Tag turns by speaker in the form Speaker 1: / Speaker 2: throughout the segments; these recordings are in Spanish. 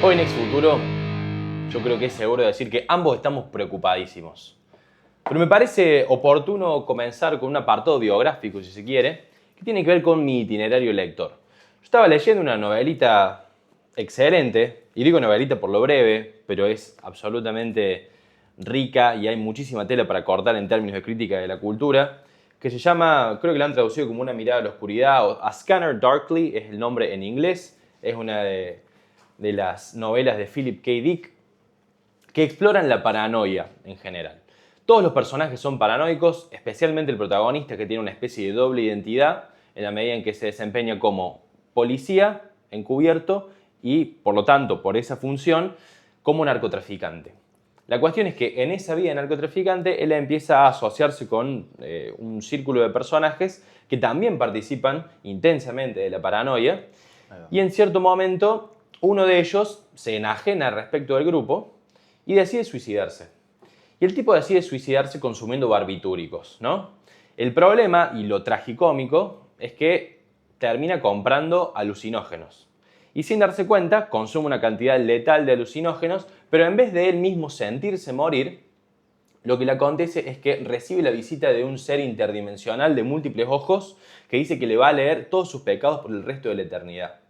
Speaker 1: Hoy en Ex Futuro, yo creo que es seguro decir que ambos estamos preocupadísimos. Pero me parece oportuno comenzar con un apartado biográfico, si se quiere, que tiene que ver con mi itinerario lector. Yo estaba leyendo una novelita excelente, y digo novelita por lo breve, pero es absolutamente rica y hay muchísima tela para cortar en términos de crítica de la cultura, que se llama, creo que la han traducido como Una mirada a la oscuridad, o A Scanner Darkly es el nombre en inglés, es una de las novelas de Philip K. Dick, que exploran la paranoia en general. Todos los personajes son paranoicos, especialmente el protagonista, que tiene una especie de doble identidad en la medida en que se desempeña como policía encubierto y, por lo tanto, por esa función, como narcotraficante. La cuestión es que en esa vida de narcotraficante él empieza a asociarse con un círculo de personajes que también participan intensamente de la paranoia y en cierto momento uno de ellos se enajena respecto del grupo y decide suicidarse. Y el tipo decide suicidarse consumiendo barbitúricos, ¿no? El problema y lo tragicómico es que termina comprando alucinógenos. Y sin darse cuenta, consume una cantidad letal de alucinógenos, pero en vez de él mismo sentirse morir, lo que le acontece es que recibe la visita de un ser interdimensional de múltiples ojos que dice que le va a leer todos sus pecados por el resto de la eternidad.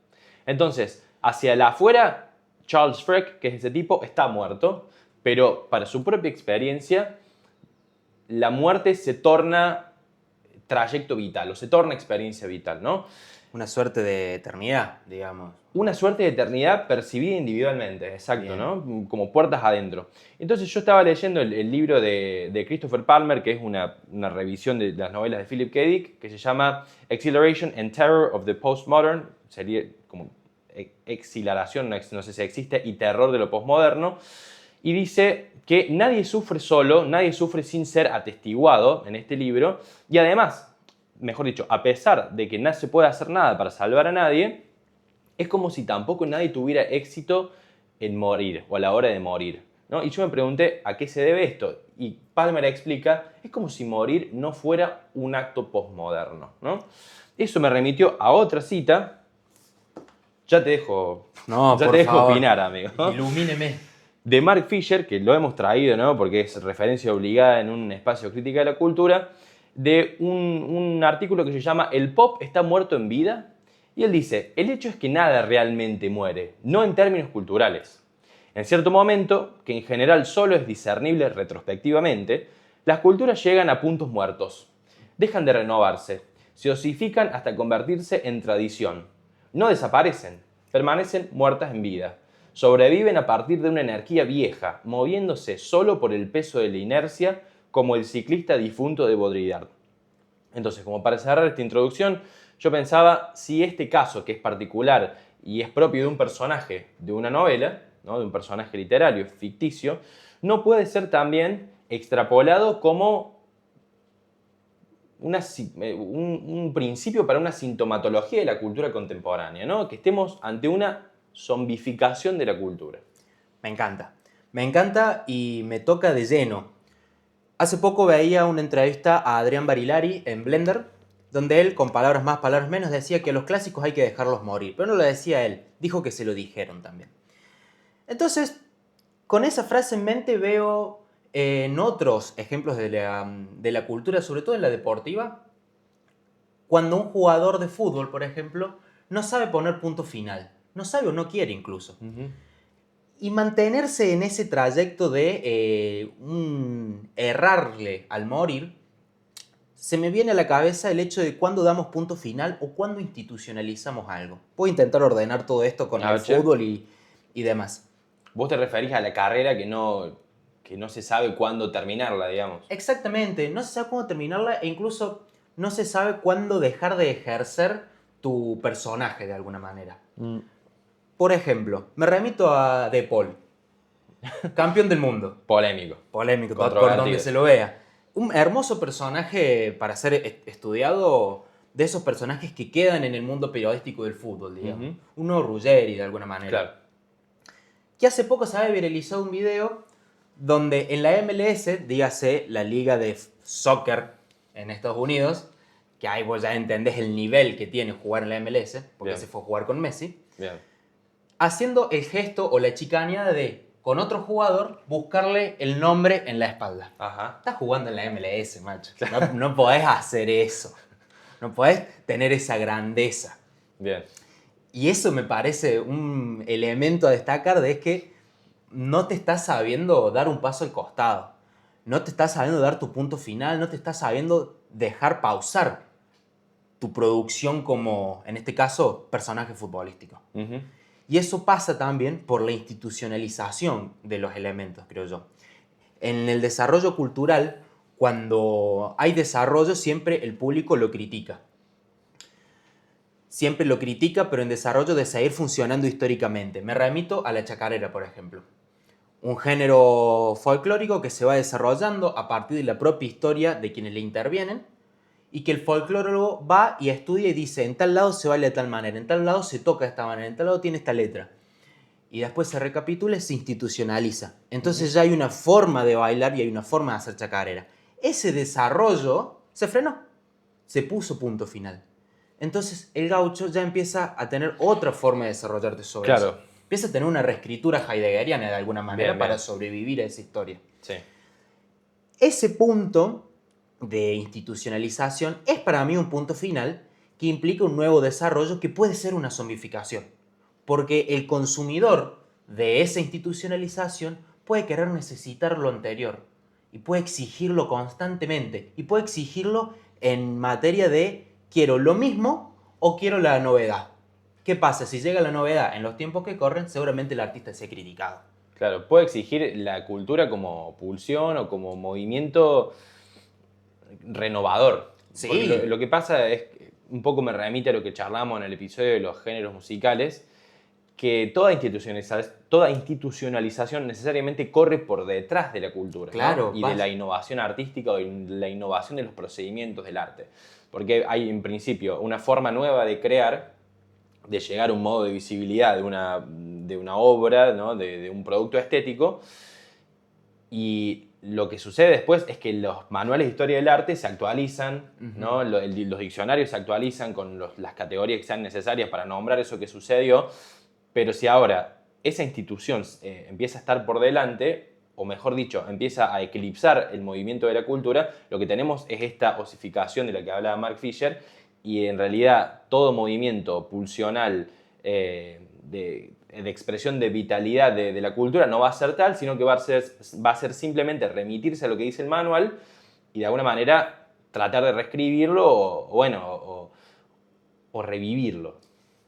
Speaker 1: Entonces, hacia el afuera, Charles Freck, que es ese tipo, está muerto, pero para su propia experiencia, la muerte se torna trayecto vital o se torna experiencia vital, ¿no?
Speaker 2: Una suerte de eternidad, digamos.
Speaker 1: Una suerte de eternidad percibida individualmente, exacto,
Speaker 2: Bien.
Speaker 1: ¿no? Como puertas adentro. Entonces yo estaba leyendo el libro de Christopher Palmer, que es una revisión de las novelas de Philip K. Dick, que se llama Exhilaration and Terror of the Postmodern, sería como exhilaración, no sé si existe, y terror de lo postmoderno, y dice que nadie sufre solo, nadie sufre sin ser atestiguado en este libro, y además, mejor dicho, a pesar de que no se puede hacer nada para salvar a nadie, es como si tampoco nadie tuviera éxito en morir o a la hora de morir, ¿no? Y yo me pregunté a qué se debe esto. Y Palmer explica, es como si morir no fuera un acto posmoderno, ¿no? Eso me remitió a otra cita. Ya te dejo,
Speaker 2: No,
Speaker 1: ya
Speaker 2: por
Speaker 1: te dejo
Speaker 2: favor.
Speaker 1: opinar, amigo.
Speaker 2: Ilumíneme.
Speaker 1: De Mark Fisher, que lo hemos traído, ¿no? Porque es referencia obligada en un espacio crítica de la cultura, de un artículo que se llama El pop está muerto en vida. Y él dice, el hecho es que nada realmente muere, no en términos culturales. En cierto momento, que en general solo es discernible retrospectivamente, las culturas llegan a puntos muertos. Dejan de renovarse, se osifican hasta convertirse en tradición. No desaparecen, permanecen muertas en vida. Sobreviven a partir de una energía vieja, moviéndose solo por el peso de la inercia, como el ciclista difunto de Baudrillard. Entonces, como para cerrar esta introducción, yo pensaba si este caso, que es particular y es propio de un personaje de una novela, ¿no? De un personaje literario, ficticio, no puede ser también extrapolado como un principio para una sintomatología de la cultura contemporánea, ¿no? Que estemos ante una zombificación de la cultura.
Speaker 2: Me encanta. Me encanta y me toca de lleno. Hace poco veía una entrevista a Adrián Barilari en Blender, donde él, con palabras más, palabras menos, decía que a los clásicos hay que dejarlos morir. Pero no lo decía él, dijo que se lo dijeron también. Entonces, con esa frase en mente veo en otros ejemplos de la cultura, sobre todo en la deportiva, cuando un jugador de fútbol, por ejemplo, no sabe poner punto final. No sabe o no quiere incluso. Y mantenerse en ese trayecto de errarle al morir, se me viene a la cabeza el hecho de cuándo damos punto final o cuándo institucionalizamos algo. Voy a intentar ordenar todo esto con el fútbol y demás.
Speaker 1: Vos te referís a la carrera que no se sabe cuándo terminarla, digamos.
Speaker 2: Exactamente, no se sabe cuándo terminarla e incluso no se sabe cuándo dejar de ejercer tu personaje de alguna manera. Por ejemplo, me remito a De Paul, campeón del mundo.
Speaker 1: Polémico.
Speaker 2: Polémico, por donde se lo vea. Un hermoso personaje para ser estudiado, de esos personajes que quedan en el mundo periodístico del fútbol, digamos. Un nuevo Ruggeri, de alguna manera.
Speaker 1: Claro.
Speaker 2: Que hace poco se había viralizado un video donde en la MLS, dígase la liga de soccer en Estados Unidos, que ahí vos ya entendés el nivel que tiene jugar en la MLS, porque
Speaker 1: Bien.
Speaker 2: se fue a jugar con Messi.
Speaker 1: Bien.
Speaker 2: haciendo el gesto o la chicaneada de, con otro jugador, buscarle el nombre en la espalda.
Speaker 1: Ajá.
Speaker 2: Estás jugando en la MLS, macho. No podés hacer eso. No podés tener esa grandeza.
Speaker 1: Bien.
Speaker 2: Y eso me parece un elemento a destacar de que no te estás sabiendo dar un paso al costado. No te estás sabiendo dar tu punto final. No te estás sabiendo dejar pausar tu producción como, en este caso, personaje futbolístico.
Speaker 1: Ujú.
Speaker 2: Y eso pasa también por la institucionalización de los elementos, creo yo. En el desarrollo cultural, cuando hay desarrollo, siempre el público lo critica. Siempre lo critica, pero en desarrollo de seguir funcionando históricamente. Me remito a la chacarera, por ejemplo. Un género folclórico que se va desarrollando a partir de la propia historia de quienes le intervienen y que el folclólogo va y estudia y dice, en tal lado se baila de tal manera, en tal lado se toca de esta manera, en tal lado tiene esta letra. Y después se recapitula y se institucionaliza. Entonces ya hay una forma de bailar y hay una forma de hacer chacarera. Ese desarrollo se frenó, se puso punto final. Entonces el gaucho ya empieza a tener otra forma de desarrollarte sobre
Speaker 1: Claro.
Speaker 2: eso. Empieza a tener una reescritura heideggeriana de alguna manera
Speaker 1: Bien,
Speaker 2: para
Speaker 1: bien.
Speaker 2: sobrevivir a esa historia.
Speaker 1: Sí.
Speaker 2: Ese punto de institucionalización es para mí un punto final que implica un nuevo desarrollo que puede ser una zombificación. Porque el consumidor de esa institucionalización puede querer necesitar lo anterior y puede exigirlo constantemente y puede exigirlo en materia de quiero lo mismo o quiero la novedad. ¿Qué pasa? Si llega la novedad en los tiempos que corren, seguramente el artista sea criticado.
Speaker 1: Claro, puede exigir la cultura como pulsión o como movimiento renovador.
Speaker 2: Sí.
Speaker 1: Porque lo que pasa es, que un poco me remite a lo que charlamos en el episodio de los géneros musicales, que toda institucionalización necesariamente corre por detrás de la cultura, ¿no?
Speaker 2: Claro,
Speaker 1: Y de la innovación artística o de la innovación de los procedimientos del arte. Porque hay en principio una forma nueva de crear, de llegar a un modo de visibilidad de una obra, ¿no? de un producto estético, y lo que sucede después es que los manuales de historia del arte se actualizan, ¿no? Los diccionarios se actualizan con las categorías que sean necesarias para nombrar eso que sucedió, pero si ahora esa institución empieza a estar por delante, o mejor dicho, empieza a eclipsar el movimiento de la cultura, lo que tenemos es esta osificación de la que hablaba Mark Fisher, y en realidad todo movimiento pulsional de expresión de vitalidad de la cultura no va a ser tal, sino que va a ser simplemente remitirse a lo que dice el manual y de alguna manera tratar de reescribirlo o revivirlo,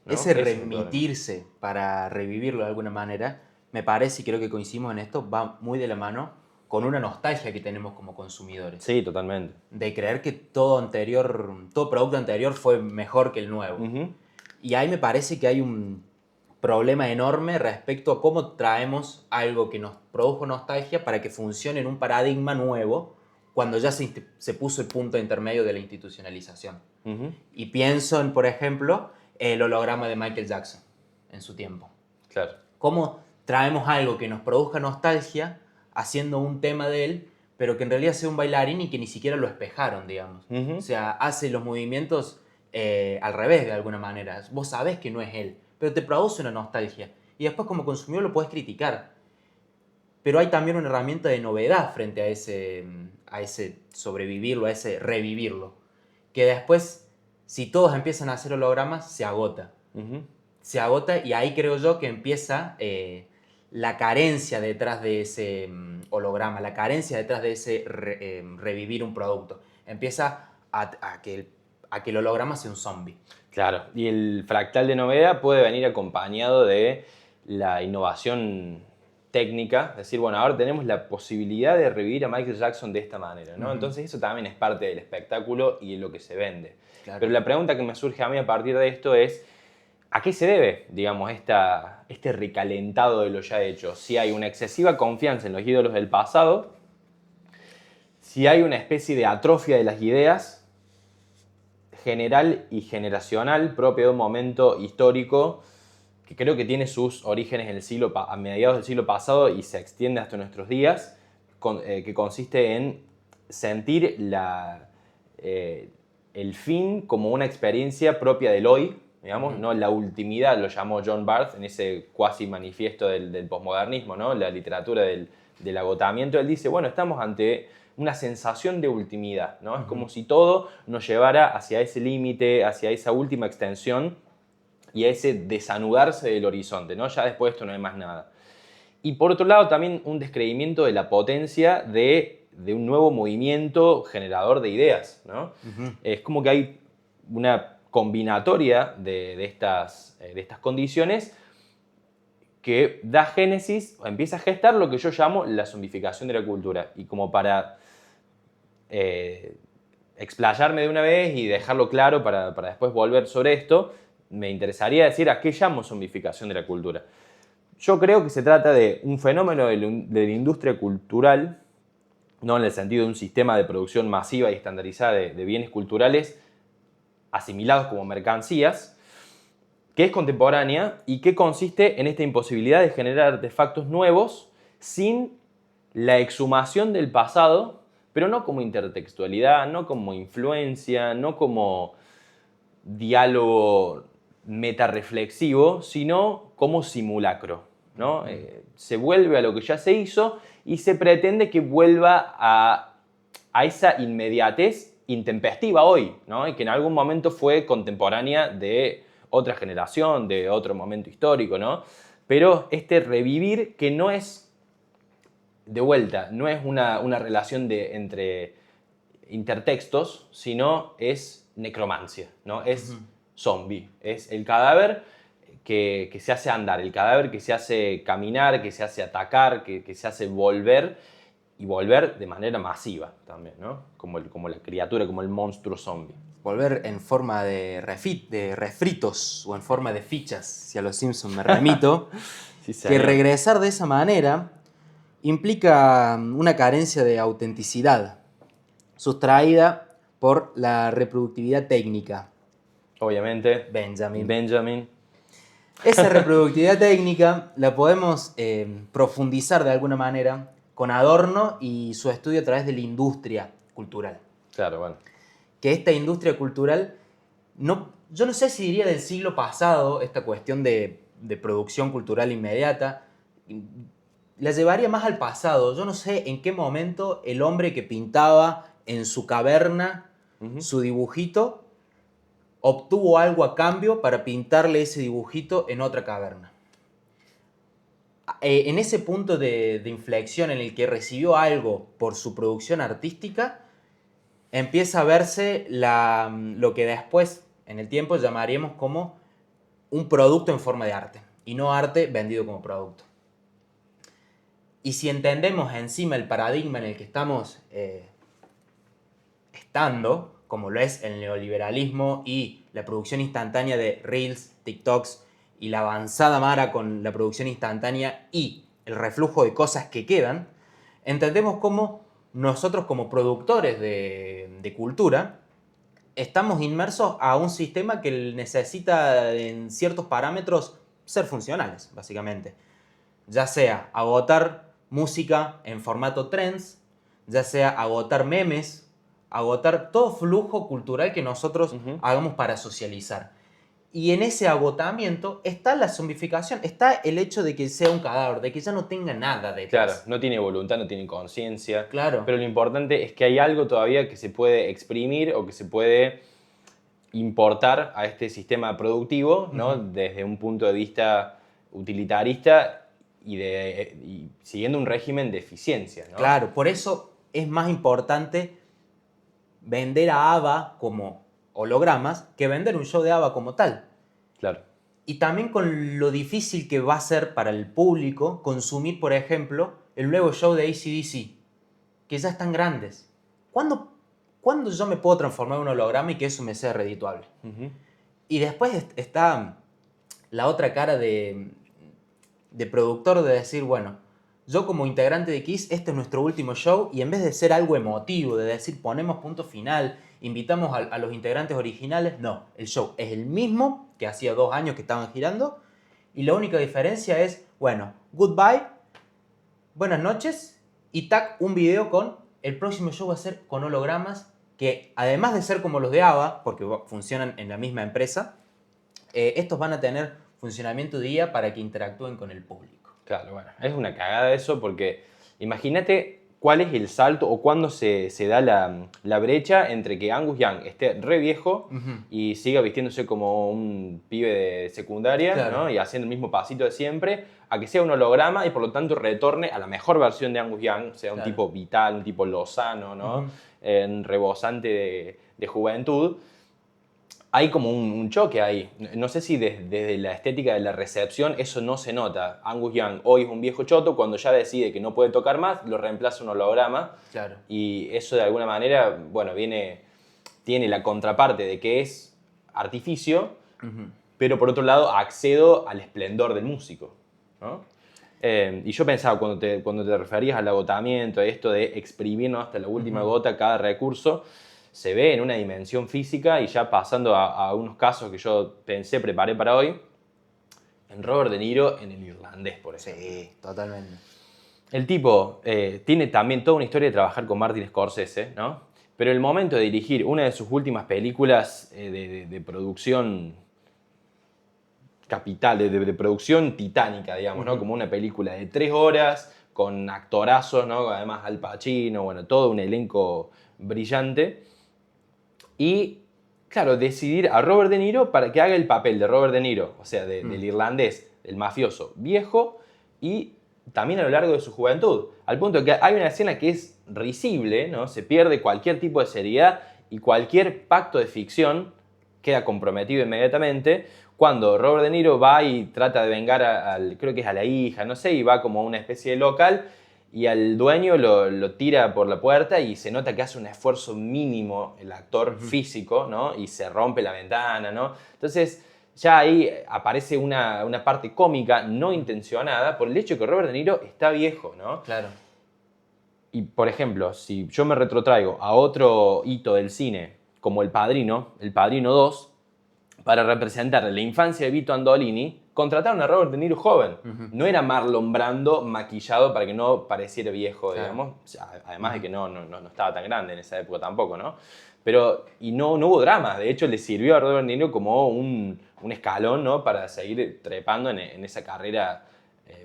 Speaker 1: ¿no?
Speaker 2: Ese
Speaker 1: Ese es el
Speaker 2: remitirse para revivirlo de alguna manera, me parece, y creo que coincidimos en esto, va muy de la mano con una nostalgia que tenemos como consumidores.
Speaker 1: Sí, totalmente.
Speaker 2: De creer que todo producto anterior fue mejor que el nuevo.
Speaker 1: Uh-huh.
Speaker 2: Y ahí me parece que hay un problema enorme respecto a cómo traemos algo que nos produjo nostalgia para que funcione en un paradigma nuevo cuando ya se puso el punto intermedio de la institucionalización.
Speaker 1: Uh-huh.
Speaker 2: Y pienso en, por ejemplo, el holograma de Michael Jackson en su tiempo.
Speaker 1: Claro.
Speaker 2: Cómo traemos algo que nos produzca nostalgia haciendo un tema de él, pero que en realidad sea un bailarín y que ni siquiera lo espejaron, digamos.
Speaker 1: Uh-huh.
Speaker 2: O sea, hace los movimientos al revés de alguna manera. Vos sabés que no es él, pero te produce una nostalgia. Y después como consumidor lo puedes criticar. Pero hay también una herramienta de novedad frente a ese sobrevivirlo, a ese revivirlo. Que después, si todos empiezan a hacer hologramas, se agota.
Speaker 1: Uh-huh.
Speaker 2: Se agota y ahí creo yo que empieza la carencia detrás de ese holograma, la carencia detrás de ese revivir un producto. Empieza a que el holograma sea un zombie.
Speaker 1: Claro, y el fractal de novedad puede venir acompañado de la innovación técnica, es decir, bueno, ahora tenemos la posibilidad de revivir a Michael Jackson de esta manera, ¿no?
Speaker 2: Uh-huh.
Speaker 1: Entonces eso también es parte del espectáculo y de lo que se vende.
Speaker 2: Claro.
Speaker 1: Pero la pregunta que me surge a mí a partir de esto es, ¿a qué se debe, digamos, este recalentado de lo ya hecho? Si hay una excesiva confianza en los ídolos del pasado, si hay una especie de atrofia de las ideas general y generacional propia de un momento histórico que creo que tiene sus orígenes en a mediados del siglo pasado y se extiende hasta nuestros días, que consiste en sentir el fin como una experiencia propia del hoy digamos, ¿no? La ultimidad lo llamó John Barth en ese cuasi manifiesto del posmodernismo, ¿no? La literatura del agotamiento. Él dice, bueno, estamos ante una sensación de ultimidad, ¿no? Es como si todo nos llevara hacia ese límite, hacia esa última extensión y a ese desanudarse del horizonte, ¿no? Ya después de esto no hay más nada. Y por otro lado también un descreimiento de la potencia de un nuevo movimiento generador de ideas, ¿no? Es como que hay una combinatoria de estas condiciones que da génesis, o empieza a gestar lo que yo llamo la zombificación de la cultura. Y como para explayarme de una vez y dejarlo claro para después volver sobre esto, me interesaría decir a qué llamo zombificación de la cultura. Yo creo que se trata de un fenómeno de la industria cultural, no en el sentido de un sistema de producción masiva y estandarizada de bienes culturales asimilados como mercancías, que es contemporánea y que consiste en esta imposibilidad de generar artefactos nuevos sin la exhumación del pasado, pero no como intertextualidad, no como influencia, no como diálogo metarreflexivo, sino como simulacro, ¿no? Se vuelve a lo que ya se hizo y se pretende que vuelva a esa inmediatez intempestiva hoy, ¿no? Y que en algún momento fue contemporánea de otra generación, de otro momento histórico, ¿no? Pero este revivir que no es, de vuelta, no es una relación entre intertextos, sino es necromancia, ¿no? Es zombie, es el cadáver que se hace andar, el cadáver que se hace caminar, que se hace atacar, que se hace volver, y volver de manera masiva también, ¿no? Como la criatura, como el monstruo zombie.
Speaker 2: Volver en forma de refritos o en forma de fichas, si a los Simpsons me remito,
Speaker 1: Sí,
Speaker 2: que
Speaker 1: señor.
Speaker 2: regresar de esa manera implica una carencia de autenticidad, sustraída por la reproductividad técnica.
Speaker 1: Obviamente.
Speaker 2: Benjamin. Esa reproductividad técnica la podemos profundizar de alguna manera con Adorno y su estudio a través de la industria cultural.
Speaker 1: Claro, bueno.
Speaker 2: Que esta industria cultural, yo no sé si diría del siglo pasado, esta cuestión de producción cultural inmediata, la llevaría más al pasado. Yo no sé en qué momento el hombre que pintaba en su caverna su dibujito obtuvo algo a cambio para pintarle ese dibujito en otra caverna. En ese punto de inflexión en el que recibió algo por su producción artística, empieza a verse lo que después, en el tiempo, llamaríamos como un producto en forma de arte, y no arte vendido como producto. Y si entendemos encima el paradigma en el que estamos estando, como lo es el neoliberalismo y la producción instantánea de Reels, TikToks y la avanzada mara con la producción instantánea y el reflujo de cosas que quedan, entendemos cómo nosotros como productores de cultura estamos inmersos a un sistema que necesita en ciertos parámetros ser funcionales, básicamente. Ya sea agotar música en formato trends, ya sea agotar memes, agotar todo flujo cultural que nosotros hagamos para socializar. Y en ese agotamiento está la zombificación, está el hecho de que sea un cadáver, de que ya no tenga nada detrás.
Speaker 1: Claro, no tiene voluntad, no tiene conciencia.
Speaker 2: Claro.
Speaker 1: Pero lo importante es que hay algo todavía que se puede exprimir o que se puede importar a este sistema productivo, ¿no? Desde un punto de vista utilitarista y siguiendo un régimen de eficiencia, ¿no?
Speaker 2: Claro, por eso es más importante vender a ABBA como hologramas que vender un show de ABBA como tal.
Speaker 1: Claro.
Speaker 2: Y también con lo difícil que va a ser para el público consumir, por ejemplo, el nuevo show de AC/DC, que ya están grandes. ¿Cuándo yo me puedo transformar en un holograma y que eso me sea redituable? Y después está la otra cara de productor de decir, bueno, yo como integrante de Kiss, este es nuestro último show, y en vez de ser algo emotivo, de decir ponemos punto final, invitamos a los integrantes originales, no, el show es el mismo que hacía 2 años que estaban girando, y la única diferencia es, bueno, goodbye, buenas noches, y tac, un video con el próximo show va a ser con hologramas que además de ser como los de ABBA, porque funcionan en la misma empresa, estos van a tener funcionamiento de IA para que interactúen con el público.
Speaker 1: Claro, bueno, es una cagada eso porque imagínate cuál es el salto o cuándo se da la brecha entre que Angus Young esté re viejo y siga vistiéndose como un pibe de secundaria,
Speaker 2: Claro.
Speaker 1: ¿no? Y haciendo el mismo pasito de siempre, a que sea un holograma y por lo tanto retorne a la mejor versión de Angus Young, sea un
Speaker 2: Claro.
Speaker 1: tipo vital, un tipo lozano, ¿no? Rebosante de juventud. Hay como un choque ahí. No sé si desde la estética de la recepción eso no se nota. Angus Young hoy es un viejo choto, cuando ya decide que no puede tocar más, lo reemplaza un holograma.
Speaker 2: Claro.
Speaker 1: Y eso de alguna manera, bueno, tiene la contraparte de que es artificio, pero por otro lado accedo al esplendor del músico, ¿no? Y yo pensaba, cuando te referías al agotamiento, esto de exprimirnos hasta la última gota cada recurso, se ve en una dimensión física y ya pasando a unos casos que yo preparé para hoy, en Robert De Niro en El Irlandés, por ejemplo.
Speaker 2: Sí, totalmente.
Speaker 1: El tipo tiene también toda una historia de trabajar con Martin Scorsese, ¿no? Pero el momento de dirigir una de sus últimas películas de producción capital, de producción titánica, digamos, ¿no? Como una película de 3 horas, con actorazos, ¿no? Además Al Pacino, bueno, todo un elenco brillante. Y, claro, decidir a Robert De Niro para que haga el papel de Robert De Niro, o sea, del irlandés, el mafioso viejo, y también a lo largo de su juventud. Al punto de que hay una escena que es risible, ¿no? Se pierde cualquier tipo de seriedad y cualquier pacto de ficción queda comprometido inmediatamente cuando Robert De Niro va y trata de vengar creo que es a la hija, no sé, y va como a una especie de local y al dueño lo tira por la puerta y se nota que hace un esfuerzo mínimo el actor físico, ¿no? Y se rompe la ventana, ¿no? Entonces ya ahí aparece una parte cómica no intencionada por el hecho de que Robert De Niro está viejo, ¿no?
Speaker 2: Claro.
Speaker 1: Y, por ejemplo, si yo me retrotraigo a otro hito del cine, como El Padrino 2, para representar la infancia de Vito Andolini, contrataron a Robert De Niro joven. No era Marlon Brando maquillado para que no pareciera viejo,
Speaker 2: Claro.
Speaker 1: digamos. Además de que no estaba tan grande en esa época tampoco, ¿no? Pero, y no hubo drama. De hecho, le sirvió a Robert De Niro como un escalón, ¿no? Para seguir trepando en esa carrera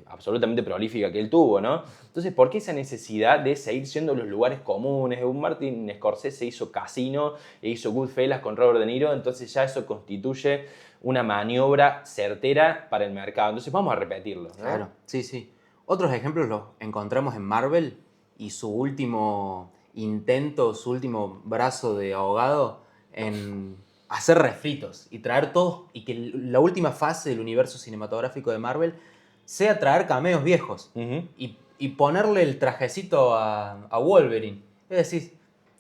Speaker 1: absolutamente prolífica que él tuvo, ¿no? Entonces, ¿por qué esa necesidad de seguir siendo los lugares comunes? Un Martin Scorsese hizo Casino e hizo Goodfellas con Robert De Niro, entonces ya eso constituye una maniobra certera para el mercado. Entonces vamos a repetirlo, ¿no?
Speaker 2: Claro, sí, sí. Otros ejemplos los encontramos en Marvel y su último intento, su último brazo de ahogado en hacer refritos y traer todos, y que la última fase del universo cinematográfico de Marvel sea traer cameos viejos y ponerle el trajecito a Wolverine. Es decir,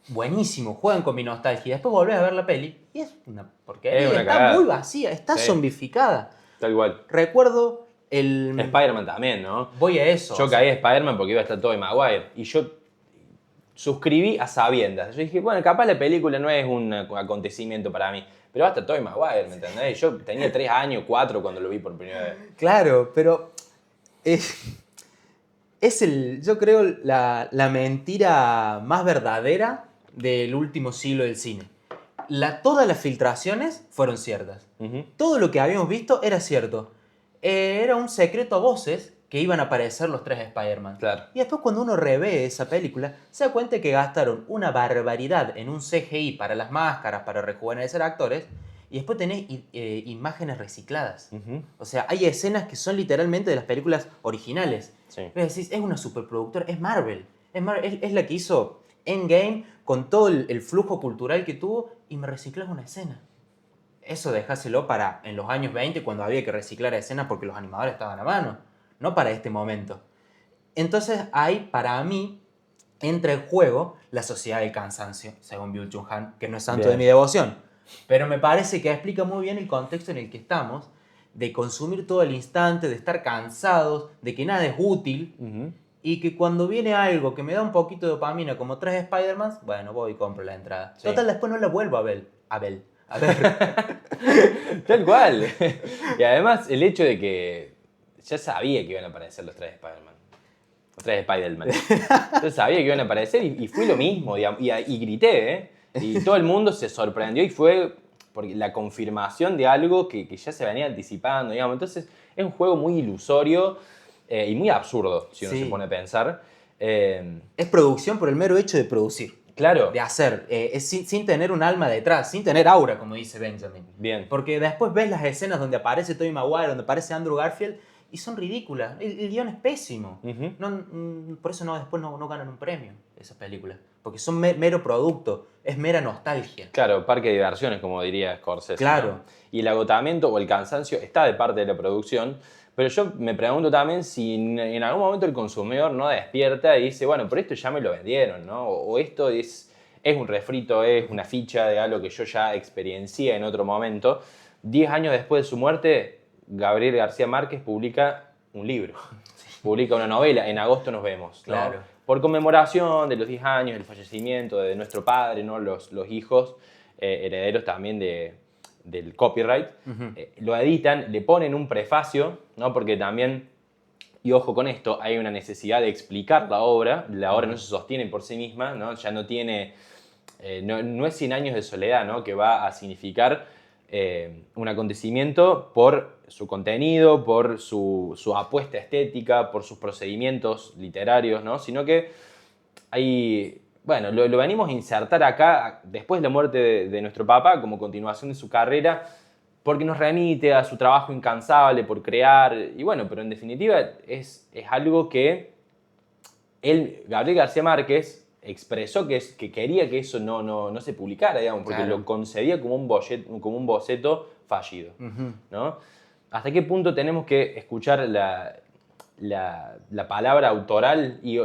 Speaker 2: buenísimo, juegan con mi nostalgia. Después volvés a ver la peli y es una porquería,
Speaker 1: Es una
Speaker 2: está
Speaker 1: cagada.
Speaker 2: muy vacía, está
Speaker 1: Sí.
Speaker 2: zombificada.
Speaker 1: Tal cual.
Speaker 2: Recuerdo el...
Speaker 1: Spider-Man también, ¿no?
Speaker 2: Voy a eso.
Speaker 1: Yo
Speaker 2: o sea,
Speaker 1: caí a Spider-Man porque iba a estar Tobey Maguire. Y yo suscribí a sabiendas. Yo dije, bueno, capaz la película no es un acontecimiento para mí. Pero va a estar Tobey Maguire, ¿me entendés? Yo tenía 3 años, 4 cuando lo vi por primera vez.
Speaker 2: Claro, pero yo creo, la mentira más verdadera del último siglo del cine. Todas las filtraciones fueron ciertas. Todo lo que habíamos visto era cierto. Era un secreto a voces que iban a aparecer los 3 Spider-Man.
Speaker 1: Claro.
Speaker 2: Y después cuando uno revé esa película, se da cuenta que gastaron una barbaridad en un CGI para las máscaras, para rejuvenecer actores, y después tenés imágenes recicladas. O sea, hay escenas que son literalmente de las películas originales.
Speaker 1: Sí.
Speaker 2: Es una superproductora, es Marvel. Es la que hizo Endgame con todo el flujo cultural que tuvo y me reciclas una escena. Eso dejáselo para en los años 20 cuando había que reciclar escenas porque los animadores estaban a mano, no para este momento. Entonces ahí, para mí, entra en juego la sociedad del cansancio, según Byung-Chul Han, que no es santo
Speaker 1: Bien.
Speaker 2: de mi devoción. Pero me parece que explica muy bien el contexto en el que estamos, de consumir todo el instante, de estar cansados, de que nada es útil, y que cuando viene algo que me da un poquito de dopamina, como 3 Spider-Man, bueno, voy y compro la entrada.
Speaker 1: Sí.
Speaker 2: Total, después no la vuelvo a ver. A ver.
Speaker 1: Tal cual. Y además el hecho de que ya sabía que iban a aparecer los 3 Spider-Man. Los 3 Spider-Man. Yo sabía que iban a aparecer y fui lo mismo, digamos, y grité, ¿eh? Y todo el mundo se sorprendió y fue porque la confirmación de algo que ya se venía anticipando, digamos. Entonces es un juego muy ilusorio y muy absurdo, si uno
Speaker 2: Sí.
Speaker 1: se pone a pensar.
Speaker 2: Es producción por el mero hecho de producir.
Speaker 1: Claro.
Speaker 2: De hacer, es sin tener un alma detrás, sin tener aura, como dice Benjamin.
Speaker 1: Bien.
Speaker 2: Porque después ves las escenas donde aparece Tobey Maguire, donde aparece Andrew Garfield, y son ridículas. El guión es pésimo.
Speaker 1: Ujú.
Speaker 2: Por eso después no ganan un premio esas películas. Porque son mero producto, es mera nostalgia.
Speaker 1: Claro, parque de diversiones, como diría Scorsese.
Speaker 2: Claro.
Speaker 1: ¿No? Y el agotamiento o el cansancio está de parte de la producción, pero yo me pregunto también si en algún momento el consumidor no despierta y dice, bueno, pero esto ya me lo vendieron, ¿no? O esto es un refrito, es una ficha de algo que yo ya experiencié en otro momento. 10 años después de su muerte, Gabriel García Márquez publica un libro, publica una novela, En agosto nos vemos, ¿no?
Speaker 2: Claro.
Speaker 1: Por conmemoración de los 10 años del fallecimiento de nuestro padre, ¿no? Los hijos, herederos también del copyright, lo editan, le ponen un prefacio, ¿no? Porque también, y ojo con esto, hay una necesidad de explicar la obra no se sostiene por sí misma, ¿no? Ya no tiene, no es 100 años de soledad, ¿no? Que va a significar un acontecimiento por su contenido, por su apuesta estética, por sus procedimientos literarios, ¿no? Sino que hay, bueno, lo venimos a insertar acá después de la muerte de nuestro papá como continuación de su carrera, porque nos remite a su trabajo incansable por crear, y bueno, pero en definitiva es algo que él, Gabriel García Márquez, expresó que quería que eso no se publicara, digamos, porque
Speaker 2: Claro.
Speaker 1: lo concebía como un boceto fallido, ¿no? ¿Hasta qué punto tenemos que escuchar la palabra autoral? Y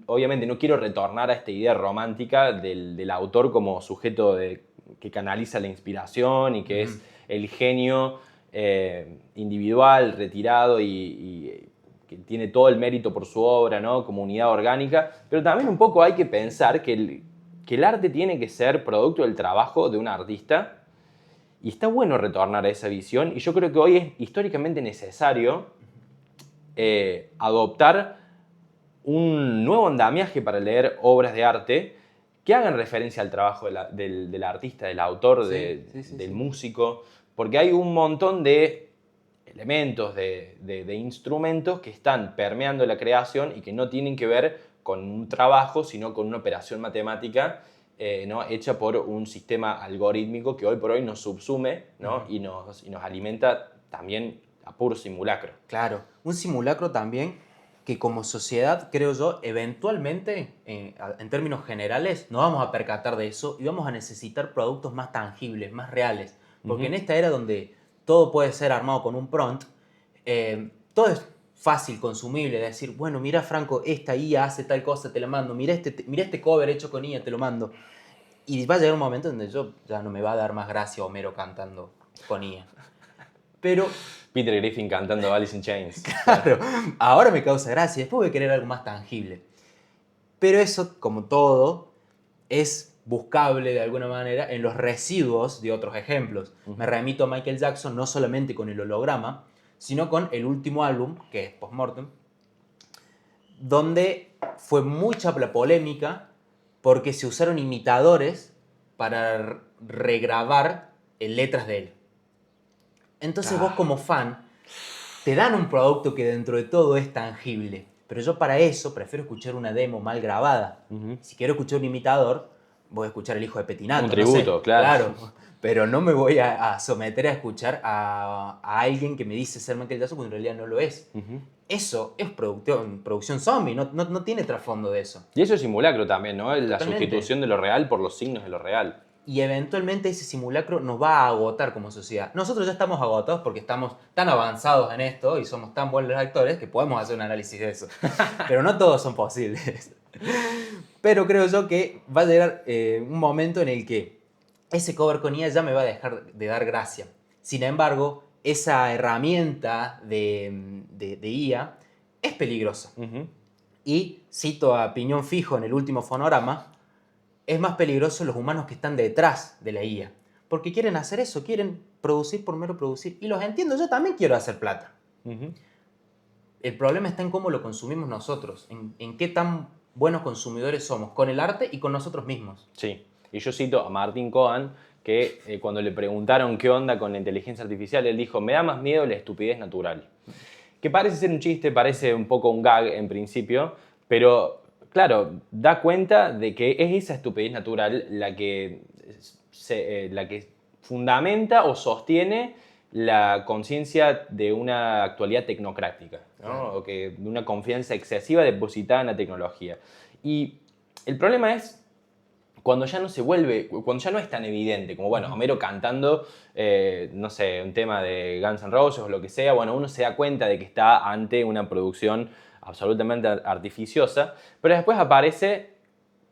Speaker 1: obviamente no quiero retornar a esta idea romántica del autor como sujeto que canaliza la inspiración y que es el genio individual, retirado y que tiene todo el mérito por su obra, ¿no? Como unidad orgánica, pero también un poco hay que pensar que el arte tiene que ser producto del trabajo de un artista y está bueno retornar a esa visión y yo creo que hoy es históricamente necesario adoptar un nuevo andamiaje para leer obras de arte que hagan referencia al trabajo del artista, del autor, del músico, porque hay un montón de elementos, de instrumentos que están permeando la creación y que no tienen que ver con un trabajo, sino con una operación matemática ¿no? hecha por un sistema algorítmico que hoy por hoy nos subsume, ¿no? y nos alimenta también a puro simulacro.
Speaker 2: Claro, un simulacro también que como sociedad, creo yo, eventualmente, en términos generales, nos vamos a percatar de eso y vamos a necesitar productos más tangibles, más reales. Porque en esta era donde todo puede ser armado con un prompt, todo es fácil, consumible, decir, bueno, mira Franco, esta IA hace tal cosa, te la mando, mira este cover hecho con IA, te lo mando. Y va a llegar un momento donde yo ya no me va a dar más gracia Homero cantando con IA. Pero
Speaker 1: Peter Griffin cantando Alice in Chains.
Speaker 2: claro, ahora me causa gracia, después voy a querer algo más tangible. Pero eso, como todo, es buscable de alguna manera en los residuos de otros ejemplos. Me remito a Michael Jackson no solamente con el holograma, sino con el último álbum, que es Postmortem, donde fue mucha la polémica porque se usaron imitadores para regrabar letras de él. Entonces vos como fan te dan un producto que dentro de todo es tangible. Pero yo para eso prefiero escuchar una demo mal grabada. Si quiero escuchar un imitador, voy a escuchar El Hijo de Petinato.
Speaker 1: Un tributo,
Speaker 2: no sé,
Speaker 1: claro.
Speaker 2: Pero no me voy a someter a escuchar a alguien que me dice ser Michael Jackson cuando en realidad no lo es. Eso es producción zombie, no tiene trasfondo de eso.
Speaker 1: Y eso es simulacro también, ¿no? La
Speaker 2: Totalmente.
Speaker 1: sustitución de lo real por los signos de lo real.
Speaker 2: Y eventualmente ese simulacro nos va a agotar como sociedad. Nosotros ya estamos agotados porque estamos tan avanzados en esto y somos tan buenos actores que podemos hacer un análisis de eso. Pero no todos son posibles. Pero creo yo que va a llegar un momento en el que ese cover con IA ya me va a dejar de dar gracia. Sin embargo, esa herramienta de IA es peligrosa. Y cito a Piñón Fijo en el último fonograma, es más peligroso los humanos que están detrás de la IA. Porque quieren hacer eso, quieren producir por mero producir. Y los entiendo, yo también quiero hacer plata. El problema está en cómo lo consumimos nosotros, en qué tan buenos consumidores somos con el arte y con nosotros mismos.
Speaker 1: Sí, y yo cito a Martin Cohen, que cuando le preguntaron qué onda con la inteligencia artificial, él dijo, me da más miedo la estupidez natural. Que parece ser un chiste, parece un poco un gag en principio, pero claro, da cuenta de que es esa estupidez natural la que fundamenta o sostiene la conciencia de una actualidad tecnocrática, ¿no?
Speaker 2: Claro.
Speaker 1: O que de una confianza excesiva depositada en la tecnología. Y el problema es cuando ya no se vuelve, cuando ya no es tan evidente, como bueno, Homero cantando, no sé, un tema de Guns N' Roses o lo que sea, bueno, uno se da cuenta de que está ante una producción absolutamente artificiosa, pero después aparece,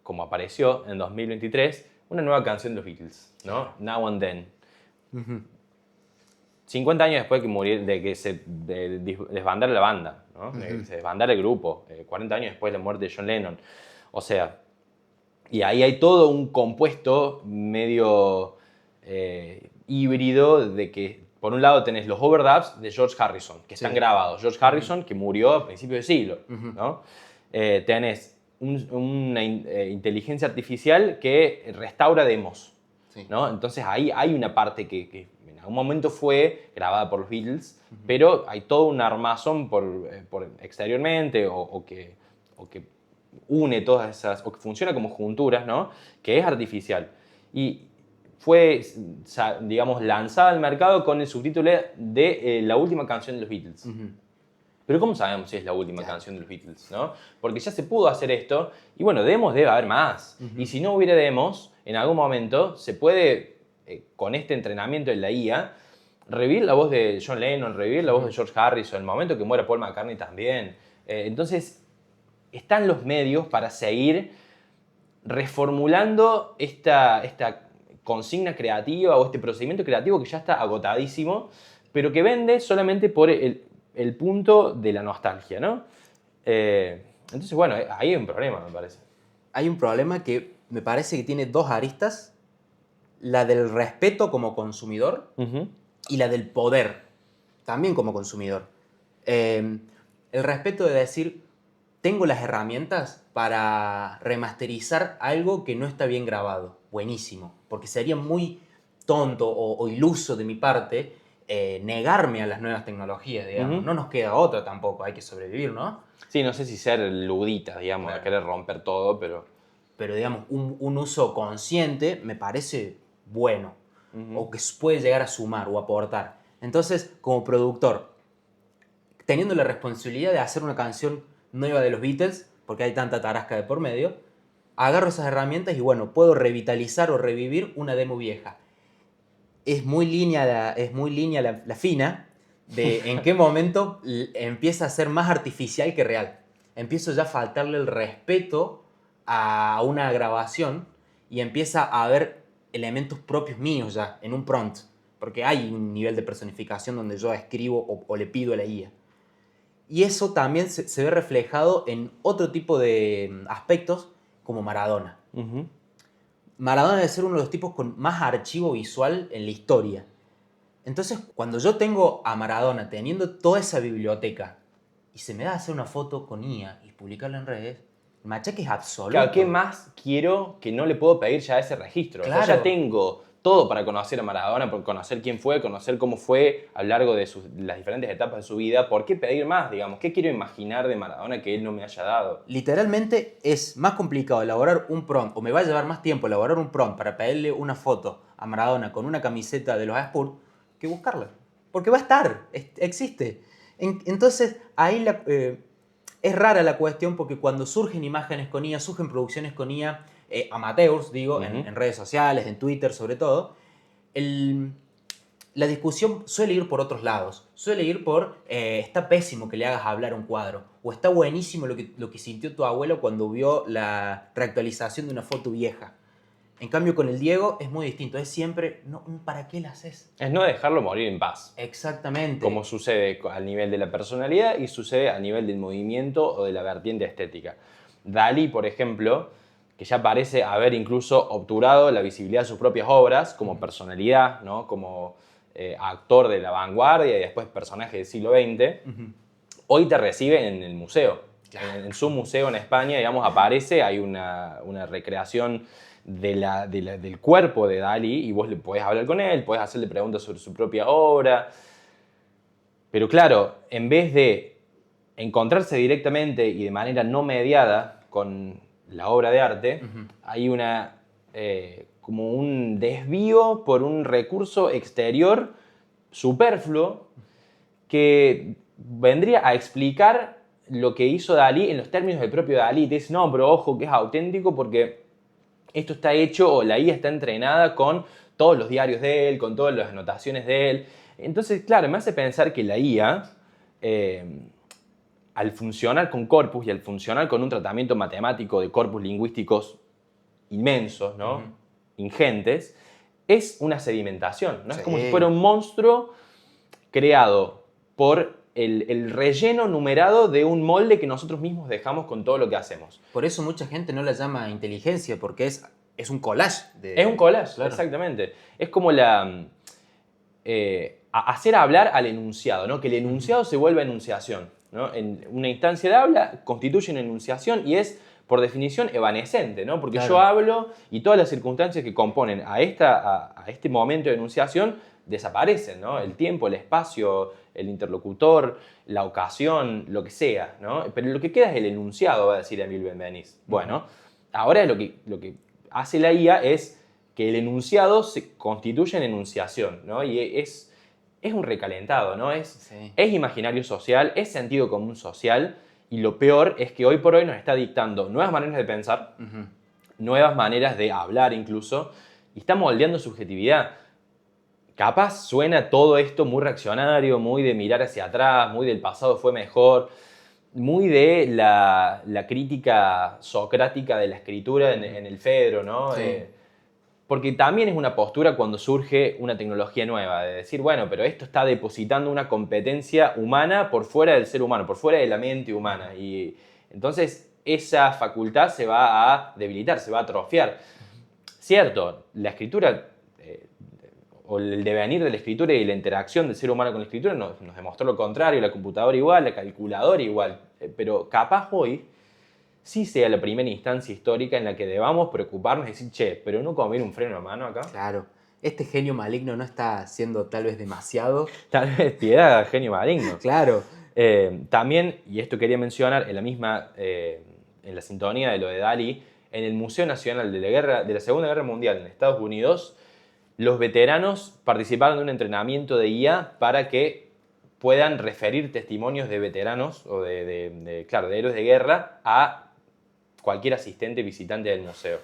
Speaker 1: como apareció en 2023, una nueva canción de los Beatles, ¿no? Now and Then. 50 años después de que se desbandara la banda, ¿no? De que se desbandara el grupo, 40 años después de la muerte de John Lennon. O sea, y ahí hay todo un compuesto medio híbrido de que, por un lado, tenés los overdubs de George Harrison, que están grabados. George Harrison, que murió a principios de siglo, ¿no? Tenés una inteligencia artificial que restaura demos, ¿no? Entonces ahí hay una parte que en algún momento fue grabada por los Beatles, pero hay todo un armazón por exteriormente o que une todas esas, o que funciona como junturas, ¿no? Que es artificial. Y fue, digamos, lanzada al mercado con el subtítulo de la última canción de los Beatles. Pero ¿cómo sabemos si es la última canción de los Beatles, no? Porque ya se pudo hacer esto, y bueno, demos debe haber más. Y si no hubiera demos, en algún momento se puede, con este entrenamiento en la IA, revivir la voz de John Lennon, revivir la voz de George Harrison, el momento que muera Paul McCartney también. Entonces, están los medios para seguir reformulando esta consigna creativa o este procedimiento creativo que ya está agotadísimo, pero que vende solamente por el punto de la nostalgia, ¿no? Entonces, bueno, ahí hay un problema, me parece.
Speaker 2: Hay un problema que me parece que tiene dos aristas. La del respeto como consumidor y la del poder también como consumidor. El respeto de decir, tengo las herramientas para remasterizar algo que no está bien grabado. Buenísimo. Porque sería muy tonto o iluso de mi parte negarme a las nuevas tecnologías, digamos. No nos queda otra tampoco, hay que sobrevivir, ¿no?
Speaker 1: Sí, no sé si ser ludita, digamos, de querer romper todo, pero...
Speaker 2: Pero, digamos, un uso consciente me parece bueno. O que puede llegar a sumar o aportar. Entonces, como productor, teniendo la responsabilidad de hacer una canción nueva de los Beatles, porque hay tanta tarasca de por medio, agarro esas herramientas y bueno, puedo revitalizar o revivir una demo vieja. Es muy línea la fina de en qué momento empieza a ser más artificial que real. Empiezo ya a faltarle el respeto a una grabación y empieza a haber elementos propios míos ya en un prompt, porque hay un nivel de personificación donde yo escribo o le pido a la IA. Y eso también se ve reflejado en otro tipo de aspectos, como Maradona. Maradona debe ser uno de los tipos con más archivo visual en la historia. Entonces, cuando yo tengo a Maradona teniendo toda esa biblioteca y se me da a hacer una foto con IA y publicarla en redes, el machaque es absoluto.
Speaker 1: Claro, ¿qué más quiero que no le puedo pedir ya a ese registro?
Speaker 2: Claro.
Speaker 1: O sea, ya tengo todo para conocer a Maradona, por conocer quién fue, conocer cómo fue a lo largo de las diferentes etapas de su vida. ¿Por qué pedir más, digamos? ¿Qué quiero imaginar de Maradona que él no me haya dado?
Speaker 2: Literalmente es más complicado elaborar un prompt, o me va a llevar más tiempo elaborar un prompt para pedirle una foto a Maradona con una camiseta de los Spurs que buscarla. Porque va a estar, existe. Entonces, ahí es rara la cuestión porque cuando surgen imágenes con IA, surgen producciones con IA, amateurs, digo, en redes sociales, en Twitter sobre todo, la discusión suele ir por otros lados. Suele ir por, está pésimo que le hagas hablar a un cuadro, o está buenísimo lo que sintió tu abuelo cuando vio la reactualización de una foto vieja. En cambio, con el Diego es muy distinto. Es siempre, no, ¿para qué la haces?
Speaker 1: Es no dejarlo morir en paz.
Speaker 2: Exactamente.
Speaker 1: Como sucede al nivel de la personalidad y sucede a nivel del movimiento o de la vertiente estética. Dalí, por ejemplo, que ya parece haber incluso obturado la visibilidad de sus propias obras como personalidad, ¿no? Como actor de la vanguardia y después personaje del siglo XX, hoy te recibe en el museo. Claro. En su museo en España, digamos, aparece, hay una recreación del cuerpo de Dalí y vos le podés hablar con él, podés hacerle preguntas sobre su propia obra. Pero claro, en vez de encontrarse directamente y de manera no mediada con la obra de arte, hay como un desvío por un recurso exterior superfluo que vendría a explicar lo que hizo Dalí en los términos del propio Dalí. Te dice, no, pero ojo que es auténtico porque esto está hecho o la IA está entrenada con todos los diarios de él, con todas las anotaciones de él. Entonces, claro, me hace pensar que la IA, al funcionar con corpus y al funcionar con un tratamiento matemático de corpus lingüísticos inmensos, ¿no? Ingentes, es una sedimentación, ¿no?
Speaker 2: Sí.
Speaker 1: Es como si fuera un monstruo creado por el relleno numerado de un molde que nosotros mismos dejamos con todo lo que hacemos.
Speaker 2: Por eso mucha gente no la llama inteligencia, porque es un collage.
Speaker 1: Es un collage,
Speaker 2: claro.
Speaker 1: exactamente. Es como hacer hablar al enunciado, ¿no? Que el enunciado se vuelva enunciación, ¿no? En una instancia de habla constituye una enunciación y es, por definición, evanescente, ¿no? Porque
Speaker 2: Claro.
Speaker 1: yo hablo y todas las circunstancias que componen a este momento de enunciación desaparecen, ¿no? El tiempo, el espacio, el interlocutor, la ocasión, lo que sea, ¿no? Pero lo que queda es el enunciado, va a decir Emile Benveniste. Bueno, ahora lo que hace la IA es que el enunciado se constituye en enunciación, ¿no? Y es un recalentado, ¿no? Es imaginario social, es sentido común social, y lo peor es que hoy por hoy nos está dictando nuevas maneras de pensar, nuevas maneras de hablar incluso, y está moldeando subjetividad. Capaz suena todo esto muy reaccionario, muy de mirar hacia atrás, muy del pasado fue mejor, muy de la crítica socrática de la escritura en el Fedro, ¿no?
Speaker 2: Sí.
Speaker 1: Porque también es una postura cuando surge una tecnología nueva, de decir, bueno, pero esto está depositando una competencia humana por fuera del ser humano, por fuera de la mente humana. Y entonces esa facultad se va a debilitar, se va a atrofiar. Cierto, la escritura, o el devenir de la escritura y la interacción del ser humano con la escritura nos demostró lo contrario, la computadora igual, la calculadora igual. Pero capaz hoy sí sea la primera instancia histórica en la que debamos preocuparnos y decir, che, pero no comer un freno a mano acá.
Speaker 2: Claro. Este genio maligno no está haciendo tal vez demasiado.
Speaker 1: Tal vez piedad, genio maligno.
Speaker 2: Claro.
Speaker 1: También, y esto quería mencionar, en la sintonía de lo de Dalí, en el Museo Nacional de la Segunda Guerra Mundial en Estados Unidos, los veteranos participaron de un entrenamiento de IA para que puedan referir testimonios de veteranos o de héroes de guerra a cualquier asistente visitante del museo.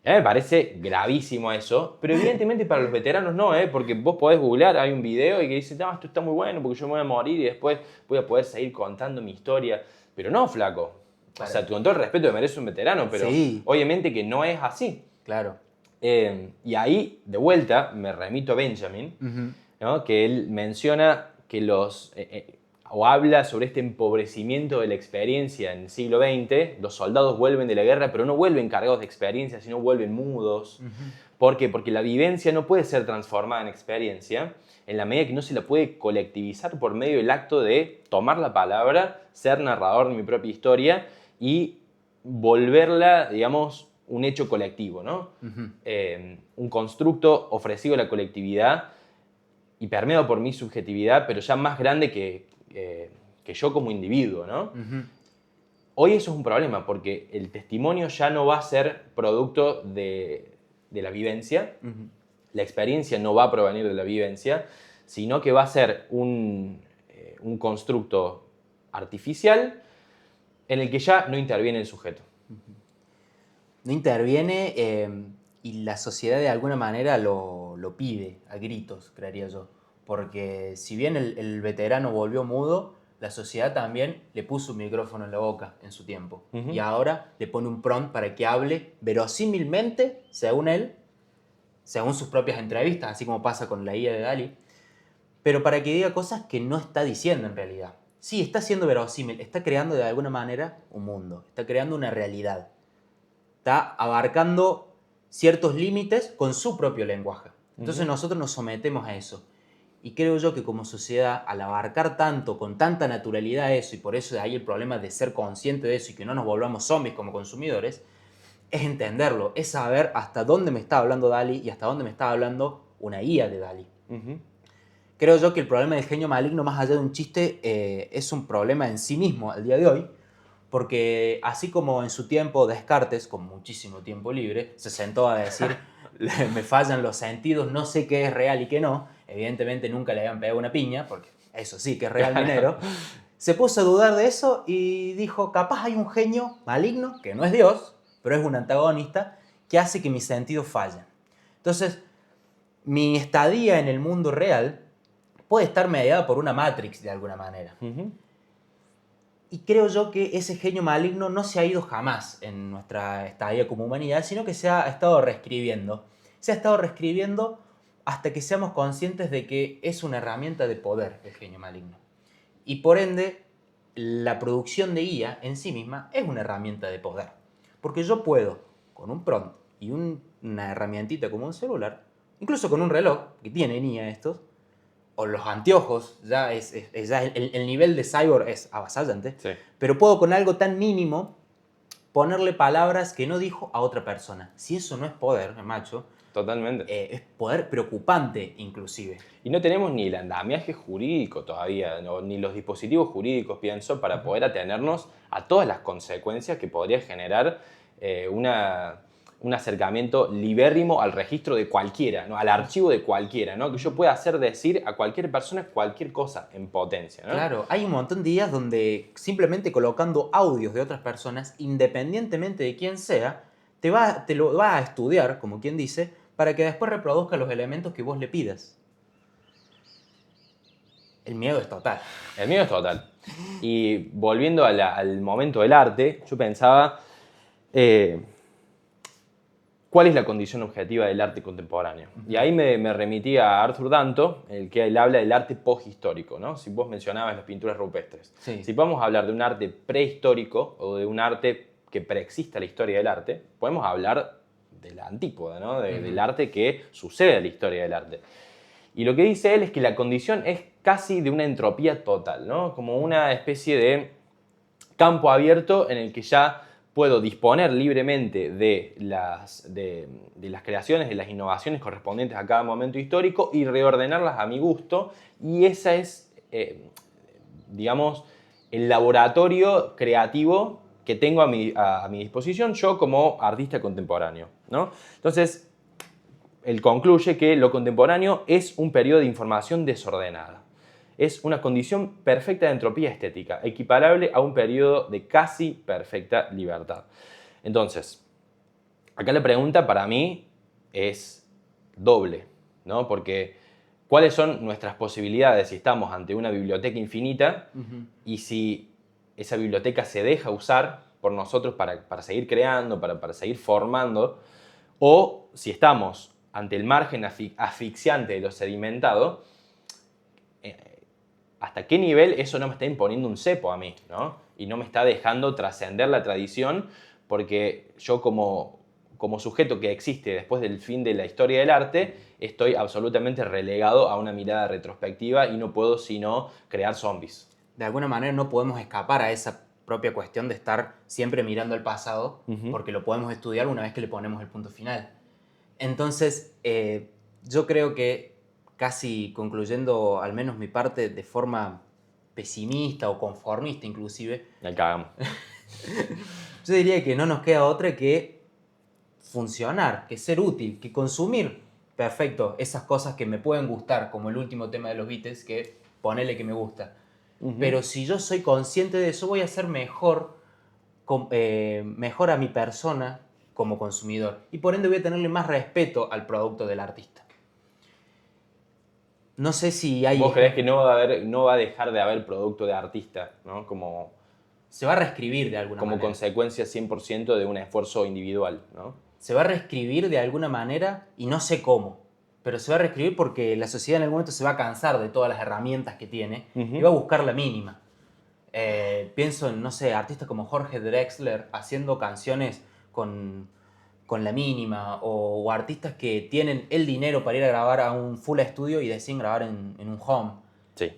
Speaker 1: A mí me parece gravísimo eso, pero evidentemente para los veteranos no, porque vos podés googlear, hay un video y que dice, no, esto está muy bueno porque yo me voy a morir y después voy a poder seguir contando mi historia. Pero no, flaco.
Speaker 2: Claro.
Speaker 1: O sea, con todo el respeto que merece un veterano, pero
Speaker 2: Sí.
Speaker 1: obviamente que no es así.
Speaker 2: Claro.
Speaker 1: Y ahí, de vuelta, me remito a Benjamin, ¿no? Que él menciona que o habla sobre este empobrecimiento de la experiencia en el siglo XX. Los soldados vuelven de la guerra, pero no vuelven cargados de experiencia, sino vuelven mudos. ¿Por qué? Porque la vivencia no puede ser transformada en experiencia en la medida que no se la puede colectivizar por medio del acto de tomar la palabra, ser narrador de mi propia historia y volverla, digamos, un hecho colectivo, ¿no? Un constructo ofrecido a la colectividad y permeado por mi subjetividad, pero ya más grande que yo como individuo, ¿no? Hoy eso es un problema, porque el testimonio ya no va a ser producto de la vivencia, la experiencia no va a provenir de la vivencia, sino que va a ser un constructo artificial en el que ya no interviene el sujeto.
Speaker 2: No interviene y la sociedad de alguna manera lo pide a gritos, creería yo. Porque si bien el veterano volvió mudo, la sociedad también le puso un micrófono en la boca en su tiempo. Y ahora le pone un prompt para que hable verosímilmente, según él, según sus propias entrevistas, así como pasa con la IA de Dalí, pero para que diga cosas que no está diciendo en realidad. Sí, está siendo verosímil, está creando de alguna manera un mundo, está creando una realidad. Está abarcando ciertos límites con su propio lenguaje. Entonces nosotros nos sometemos a eso. Y creo yo que como sociedad, al abarcar tanto, con tanta naturalidad eso, y por eso de ahí el problema de ser consciente de eso y que no nos volvamos zombies como consumidores, es entenderlo, es saber hasta dónde me está hablando DALL-E y hasta dónde me está hablando una IA de DALL-E. Creo yo que el problema del genio maligno, más allá de un chiste, es un problema en sí mismo al día de hoy, porque así como en su tiempo Descartes, con muchísimo tiempo libre, se sentó a decir, me fallan los sentidos, no sé qué es real y qué no, evidentemente nunca le habían pegado una piña, porque eso sí que es real minero, se puso a dudar de eso y dijo, capaz hay un genio maligno, que no es Dios, pero es un antagonista, que hace que mis sentidos fallen. Entonces, mi estadía en el mundo real puede estar mediada por una Matrix de alguna manera. Y creo yo que ese genio maligno no se ha ido jamás en nuestra estadía como humanidad, sino que se ha estado reescribiendo. Se ha estado reescribiendo hasta que seamos conscientes de que es una herramienta de poder el genio maligno. Y por ende, la producción de IA en sí misma es una herramienta de poder. Porque yo puedo, con un prompt y una herramientita como un celular, incluso con un reloj, que tienen IA estos, o los anteojos, ya ya el nivel de cyborg es avasallante,
Speaker 1: Sí.
Speaker 2: pero puedo con algo tan mínimo ponerle palabras que no dijo a otra persona. Si eso no es poder, macho,
Speaker 1: Totalmente.
Speaker 2: es poder preocupante inclusive.
Speaker 1: Y no tenemos ni el andamiaje jurídico todavía, ni los dispositivos jurídicos, pienso, para poder atenernos a todas las consecuencias que podría generar un acercamiento libérrimo al registro de cualquiera, ¿no? Al archivo de cualquiera, ¿no? Que yo pueda hacer decir a cualquier persona cualquier cosa en potencia, ¿no?
Speaker 2: Claro, hay un montón de días donde simplemente colocando audios de otras personas, independientemente de quién sea, te lo va a estudiar, como quien dice, para que después reproduzca los elementos que vos le pidas. El miedo es total.
Speaker 1: El mío es total. Y volviendo al momento del arte, yo pensaba, ¿cuál es la condición objetiva del arte contemporáneo? Y ahí me remití a Arthur Danto, el que él habla del arte posthistórico, ¿no? Si vos mencionabas las pinturas rupestres.
Speaker 2: Sí.
Speaker 1: Si podemos hablar de un arte prehistórico o de un arte que preexista la historia del arte, podemos hablar de la antípoda, ¿no? Del arte que sucede a la historia del arte. Y lo que dice él es que la condición es casi de una entropía total, ¿no? Como una especie de campo abierto en el que ya puedo disponer libremente de las creaciones, de las innovaciones correspondientes a cada momento histórico y reordenarlas a mi gusto. Y esa es, digamos, el laboratorio creativo que tengo a mi disposición yo como artista contemporáneo, ¿no? Entonces, él concluye que lo contemporáneo es un periodo de información desordenada. Es una condición perfecta de entropía estética, equiparable a un periodo de casi perfecta libertad. Entonces, acá la pregunta para mí es doble, ¿no? Porque ¿cuáles son nuestras posibilidades si estamos ante una biblioteca infinita y si esa biblioteca se deja usar por nosotros para seguir creando, para seguir formando, o si estamos ante el margen asfixiante de lo sedimentado, hasta qué nivel eso no me está imponiendo un cepo a mí, ¿no? Y no me está dejando trascender la tradición, porque yo como sujeto que existe después del fin de la historia del arte, estoy absolutamente relegado a una mirada retrospectiva y no puedo sino crear zombies.
Speaker 2: De alguna manera no podemos escapar a esa propia cuestión de estar siempre mirando al pasado, porque lo podemos estudiar una vez que le ponemos el punto final. Entonces, yo creo que casi concluyendo al menos mi parte de forma pesimista o conformista inclusive,
Speaker 1: La cagamos.
Speaker 2: yo diría que no nos queda otra que funcionar, que ser útil, que consumir, perfecto, esas cosas que me pueden gustar, como el último tema de los Beatles, que ponele que me gusta. Pero si yo soy consciente de eso, voy a ser mejor a mi persona como consumidor. Y por ende voy a tenerle más respeto al producto del artista. No sé si hay...
Speaker 1: ¿Vos creés que no va a dejar de haber producto de artista, ¿no?
Speaker 2: Se va a reescribir de alguna manera.
Speaker 1: Como consecuencia 100% de un esfuerzo individual, ¿no?
Speaker 2: Se va a reescribir de alguna manera y no sé cómo. Pero se va a reescribir porque la sociedad en algún momento se va a cansar de todas las herramientas que tiene y va a buscar la mínima. Pienso en, no sé, artistas como Jorge Drexler haciendo canciones con la mínima, o artistas que tienen el dinero para ir a grabar a un full estudio y deciden grabar en un home.
Speaker 1: Sí.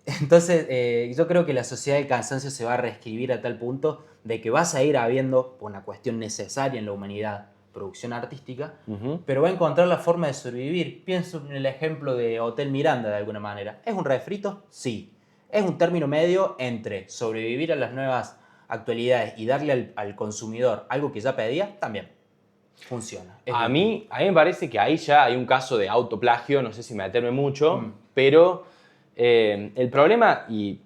Speaker 2: Entonces, yo creo que la sociedad del cansancio se va a reescribir a tal punto de que vas a ir habiendo, por una cuestión necesaria en la humanidad, producción artística, pero va a encontrar la forma de sobrevivir. Pienso en el ejemplo de Hotel Miranda de alguna manera. ¿Es un refrito? Sí. ¿Es un término medio entre sobrevivir a las nuevas actualidades y darle al consumidor algo que ya pedía? También. Funciona.
Speaker 1: A mí me parece que ahí ya hay un caso de autoplagio, no sé si meterme mucho, pero el problema, y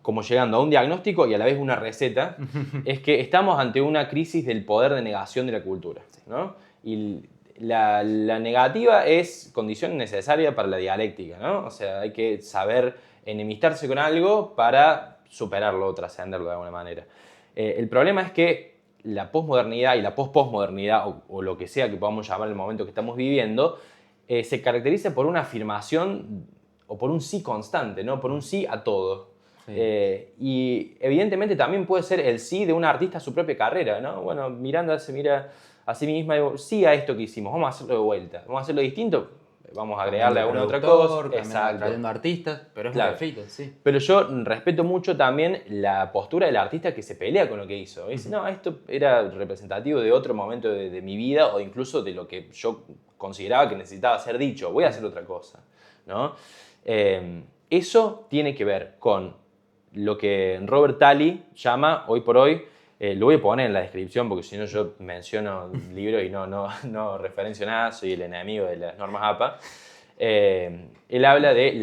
Speaker 1: como llegando a un diagnóstico y a la vez una receta, es que estamos ante una crisis del poder de negación de la cultura, ¿no? Y la negativa es condición necesaria para la dialéctica, ¿no? O sea, hay que saber enemistarse con algo para superarlo o trascenderlo de alguna manera. El problema es que la posmodernidad y la posposmodernidad, o lo que sea que podamos llamar el momento que estamos viviendo, se caracteriza por una afirmación o por un sí constante, ¿no? Por un sí a todo. Sí. Y evidentemente también puede ser el sí de un artista a su propia carrera, ¿no? Bueno, Miranda se mira a sí misma y digo, sí a esto que hicimos, vamos a hacerlo de vuelta, vamos a hacerlo distinto, vamos a agregarle alguna otra cosa.
Speaker 2: Exacto. Trayendo artistas, pero es claro. Un refrito, sí.
Speaker 1: Pero yo respeto mucho también la postura del artista que se pelea con lo que hizo. Dice, no, esto era representativo de otro momento de mi vida o incluso de lo que yo consideraba que necesitaba ser dicho, voy a hacer otra cosa, ¿no? Eso tiene que ver con lo que Robert Talley llama, hoy por hoy, lo voy a poner en la descripción porque si no yo menciono libros y no referencio nada, soy el enemigo de las normas APA. Él habla de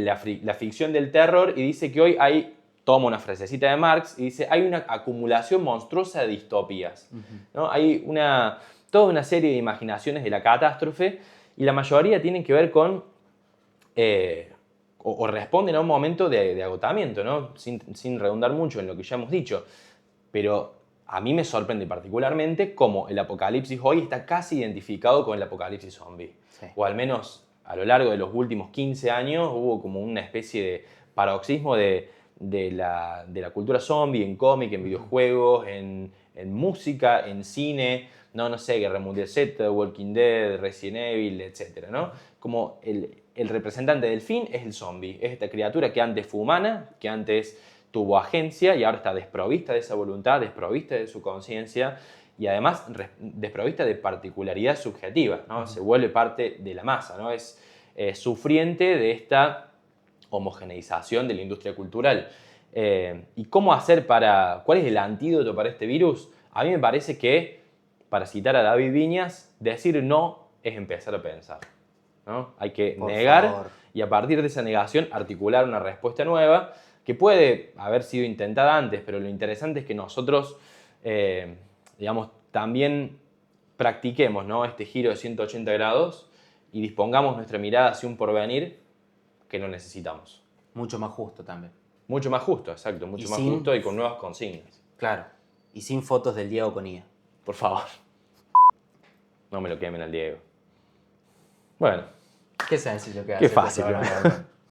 Speaker 1: la ficción del terror y dice que hoy toma una frasecita de Marx y dice hay una acumulación monstruosa de distopías, ¿no? Hay toda una serie de imaginaciones de la catástrofe y la mayoría tienen que ver con... o responden a un momento de agotamiento, ¿no? Sin redundar mucho en lo que ya hemos dicho. Pero a mí me sorprende particularmente cómo el apocalipsis hoy está casi identificado con el apocalipsis zombie. Sí. O al menos a lo largo de los últimos 15 años hubo como una especie de paroxismo de la cultura zombie en cómic, en videojuegos, en música, en cine, no sé, Guerra Mundial Z, Walking Dead, Resident Evil, etc., ¿no? Como el representante del fin es el zombie, es esta criatura que antes fue humana, que antes tuvo agencia y ahora está desprovista de esa voluntad, desprovista de su conciencia y además desprovista de particularidad subjetiva, ¿no? Se vuelve parte de la masa, ¿no? Es sufriente de esta homogeneización de la industria cultural. ¿Y cómo hacer cuál es el antídoto para este virus? A mí me parece que, para citar a David Viñas, decir no es empezar a pensar, ¿no? Hay que negar y a partir de esa negación articular una respuesta nueva que puede haber sido intentada antes, pero lo interesante es que nosotros, digamos, también practiquemos, ¿no? Este giro de 180 grados y dispongamos nuestra mirada hacia un porvenir que no necesitamos.
Speaker 2: Mucho más justo también.
Speaker 1: Mucho más justo, exacto, mucho más justo y con nuevas consignas.
Speaker 2: Claro, y sin fotos del Diego con IA.
Speaker 1: Por favor. No me lo quemen al Diego. Bueno.
Speaker 2: Qué sencillo que
Speaker 1: Qué fácil.